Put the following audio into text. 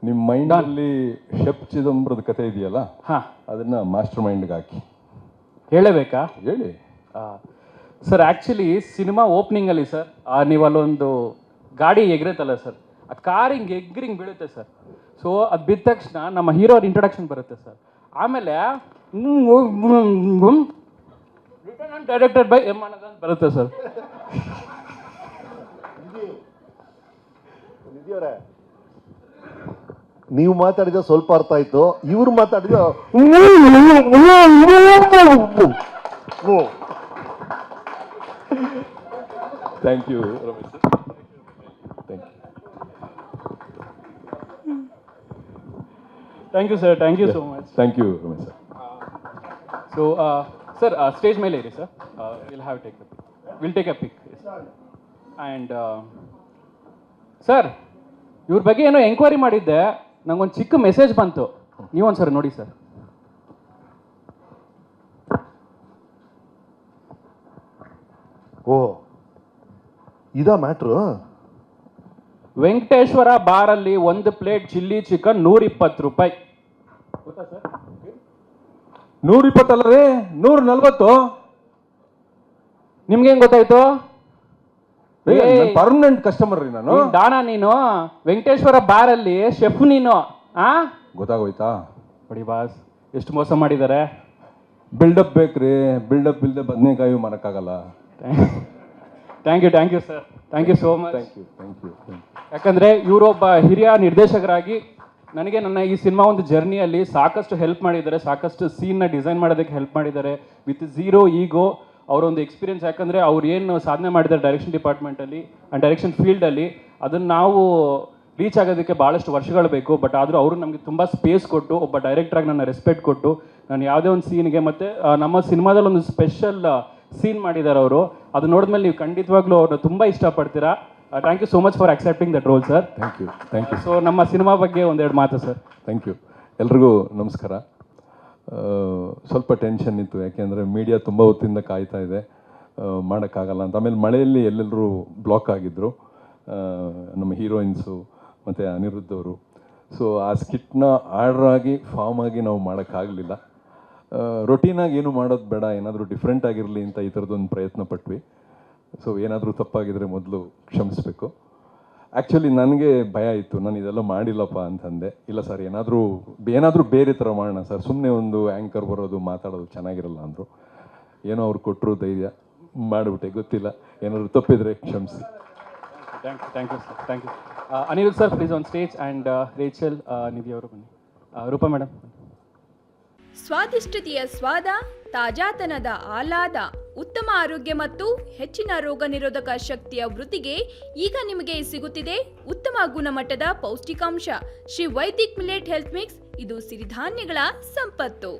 ನಿಮ್ಮ ಮೈಂಡಲ್ಲಿ ಶೆಫ್ ಚಿದಂಬರದ ಕತೆ ಇದೆಯಲ್ಲ, ಅದನ್ನ ಮಾಸ್ಟರ್ ಮೈಂಡ್ಗೆ ಹಾಕಿ ಹೇಳಬೇಕಾ? ಹೇಳಿ ಸರ್. ಆ್ಯಕ್ಚುಲಿ ಸಿನಿಮಾ ಓಪನಿಂಗಲ್ಲಿ ಸರ್ ನೀವು ಅಲ್ಲೊಂದು ಗಾಡಿ ಎಗರುತ್ತಲ್ಲ ಸರ್, ಆ ಕಾರ್ ಹಿಂಗೆ ಎಗ್ರಿಂಗ್ ಬೀಳುತ್ತೆ ಸರ್. ಸೊ ಅದು ಬಿದ್ದ ತಕ್ಷಣ ನಮ್ಮ ಹೀರೋ ಅವ್ರ ಇಂಟ್ರೊಡಕ್ಷನ್ ಬರುತ್ತೆ ಸರ್. ಆಮೇಲೆ ಡೈರೆಕ್ಟೆಡ್ ಬೈ ಎಮ್ ಅಂತ ಬರುತ್ತೆ ಸರ್. ನೀವು ಮಾತಾಡಿದ ಸ್ವಲ್ಪ ಅರ್ಥ ಆಯ್ತು, ಇವ್ರು ಮಾತಾಡಿದ thank you Ramesh sir. Thank you sir. Thank you so much. Thank you Ramesh sir. So sir stage ಮೇಲೆ ಇರಿ ಸರ್. Will take a pic. And sir, ಇವ್ರ ಬಗ್ಗೆ ಏನೋ ಎಂಕ್ವೈರಿ ಮಾಡಿದ್ದೆ, ನಂಗೊಂದು ಚಿಕ್ಕ ಮೆಸೇಜ್ ಬಂತು, ನೀವೊಂದ್ಸರಿ ನೋಡಿ ಸರ್. ಓ, ಇದಾ ಮ್ಯಾಟ್ರು? ವೆಂಕಟೇಶ್ವರ ಬಾರಲ್ಲಿ ಒಂದು ಪ್ಲೇಟ್ ಚಿಲ್ಲಿ ಚಿಕನ್ 120 ರೂಪಾಯಿ. ಗೊತ್ತಾ ಸರ್? 120 ಅಲ್ಲ ರೀ, 140. ನಿಮ್ಗೆ ಹೆಂಗ್ ಗೊತ್ತಾಯ್ತು? ಪರ್ಮನೆಂಟ್ ಕಸ್ಟಮರ್ ರೀ ನಾನು. ದಾನ ನೀನು, ವೆಂಕಟೇಶ್ವರ ಬಾರಲ್ಲಿ ಶೆಫ್ ನೀನು. ಗೊತ್ತಾಗೋಯ್ತಾ? ಬಡಿ ಬಾಸ್, ಎಷ್ಟು ಮೋಸ ಮಾಡಿದ್ದಾರೆ. ಬಿಲ್ಡಪ್ ಬೇಕ್ರಿ, ಬಿಲ್ಡಪ್ ಇಲ್ಲದೆ ಬದನೆಕಾಯಿ ಮಾಡಕ್ಕಾಗಲ್ಲ. Thank you sir. Thank you so much. Thank you. ಯಾಕಂದರೆ ಇವರೊಬ್ಬ ಹಿರಿಯ ನಿರ್ದೇಶಕರಾಗಿ ನನಗೆ ನನ್ನ ಈ ಸಿನಿಮಾ ಒಂದು ಜರ್ನಿಯಲ್ಲಿ ಸಾಕಷ್ಟು ಹೆಲ್ಪ್ ಮಾಡಿದ್ದಾರೆ, ಸಾಕಷ್ಟು ಸೀನ್ನ ಡಿಸೈನ್ ಮಾಡೋದಕ್ಕೆ ಹೆಲ್ಪ್ ಮಾಡಿದ್ದಾರೆ ವಿತ್ ಝೀರೋ ಈಗೋ. ಅವರೊಂದು ಎಕ್ಸ್ಪೀರಿಯನ್ಸ್, ಯಾಕಂದರೆ ಅವ್ರು ಏನು ಸಾಧನೆ ಮಾಡಿದ್ದಾರೆ ಡೈರೆಕ್ಷನ್ ಡಿಪಾರ್ಟ್ಮೆಂಟಲ್ಲಿ ಆ್ಯಂಡ್ ಡೈರೆಕ್ಷನ್ ಫೀಲ್ಡಲ್ಲಿ, ಅದನ್ನು ನಾವು ರೀಚ್ ಆಗೋದಕ್ಕೆ ಭಾಳಷ್ಟು ವರ್ಷಗಳು ಬೇಕು. ಬಟ್ ಆದರೂ ಅವರು ನಮಗೆ ತುಂಬ ಸ್ಪೇಸ್ ಕೊಟ್ಟು, ಒಬ್ಬ ಡೈರೆಕ್ಟ್ರಾಗಿ ನನ್ನ ರೆಸ್ಪೆಕ್ಟ್ ಕೊಟ್ಟು, ನಾನು ಯಾವುದೇ ಒಂದು ಸೀನ್ಗೆ, ಮತ್ತು ನಮ್ಮ ಸಿನಿಮಾದಲ್ಲಿ ಒಂದು ಸ್ಪೆಷಲ್ ಸೀನ್ ಮಾಡಿದ್ದಾರೆ ಅವರು. ಅದು ನೋಡಿದ್ಮೇಲೆ ನೀವು ಖಂಡಿತವಾಗ್ಲೂ ಅವ್ರನ್ನ ತುಂಬ ಇಷ್ಟಪಡ್ತೀರಾ. Thank you so much for accepting that role sir. Thank you. So ನಮ್ಮ ಸಿನಿಮಾ ಬಗ್ಗೆ ಒಂದೆರಡು ಮಾತು ಸರ್. Thank you. ಎಲ್ರಿಗೂ ನಮಸ್ಕಾರ. ಸ್ವಲ್ಪ ಟೆನ್ಷನ್ ಇತ್ತು, ಯಾಕೆಂದರೆ ಮೀಡಿಯಾ ತುಂಬ ಹೊತ್ತಿಂದ ಕಾಯ್ತಾ ಇದೆ, ಮಾಡೋಕ್ಕಾಗಲ್ಲ ಅಂತ. ಆಮೇಲೆ ಮಳೆಯಲ್ಲಿ ಎಲ್ಲೆಲ್ಲರೂ ಬ್ಲಾಕ್ ಆಗಿದ್ದರು, ನಮ್ಮ ಹೀರೋಯಿನ್ಸು ಮತ್ತು ಅನಿರುದ್ಧ್ ಅವರು. ಸೊ ಆ ಸ್ಕಿಟ್ನ ಆರ್ಡ್ರ್ ಆಗಿ ಫಾರ್ಮ್ ಆಗಿ ನಾವು ಮಾಡೋಕ್ಕಾಗಲಿಲ್ಲ. ರೊಟೀನಾಗಿ ಏನು ಮಾಡೋದು ಬೇಡ, ಏನಾದರೂ ಡಿಫ್ರೆಂಟ್ ಆಗಿರಲಿ ಅಂತ ಈ ಥರದೊಂದು ಪ್ರಯತ್ನ ಪಟ್ವಿ. ಸೊ ಏನಾದರೂ ತಪ್ಪಾಗಿದ್ದರೆ ಮೊದಲು ಕ್ಷಮಿಸಬೇಕು. ಆ್ಯಕ್ಚುಲಿ ನನಗೆ ಭಯ ಇತ್ತು, ನಾನು ಇದೆಲ್ಲ ಮಾಡಿಲ್ಲಪ್ಪ ಅಂತಂದೆ. ಇಲ್ಲ ಸರ್, ಏನಾದರೂ ಬೇರೆ ಥರ ಮಾಡೋಣ ಸರ್, ಸುಮ್ಮನೆ ಒಂದು ಆ್ಯಂಕರ್ ಬರೋದು ಮಾತಾಡೋದು ಚೆನ್ನಾಗಿರಲ್ಲ ಅಂದರು. ಏನೋ ಅವ್ರು ಕೊಟ್ಟರು ಧೈರ್ಯ, ಮಾಡಿಬಿಟ್ಟೆ. ಗೊತ್ತಿಲ್ಲ, ಏನಾದರೂ ತಪ್ಪಿದರೆ ಕ್ಷಮಿಸಿ. Thank you sir. Thank you. Aniruddh sir please on stage, and Rachel, Nidhi ಅವರು ಬನ್ನಿ. ರೂಪಾ ಮೇಡಮ್. ಸ್ವಾದಿಷ್ಟತೆಯ ಸ್ವಾದ, ತಾಜಾತನದ ಆಹ್ಲಾದ, ಉತ್ತಮ ಆರೋಗ್ಯ ಮತ್ತು ಹೆಚ್ಚಿನ ರೋಗ ನಿರೋಧಕ ಶಕ್ತಿಯ ವೃದ್ಧಿಗೆ ಈಗ ನಿಮಗೆ ಸಿಗುತ್ತಿದೆ ಉತ್ತಮ ಗುಣಮಟ್ಟದ ಪೌಷ್ಟಿಕಾಂಶ Shri Vaidik millet health mix. ಇದು ಸಿರಿಧಾನ್ಯಗಳ ಸಂಪತ್ತು.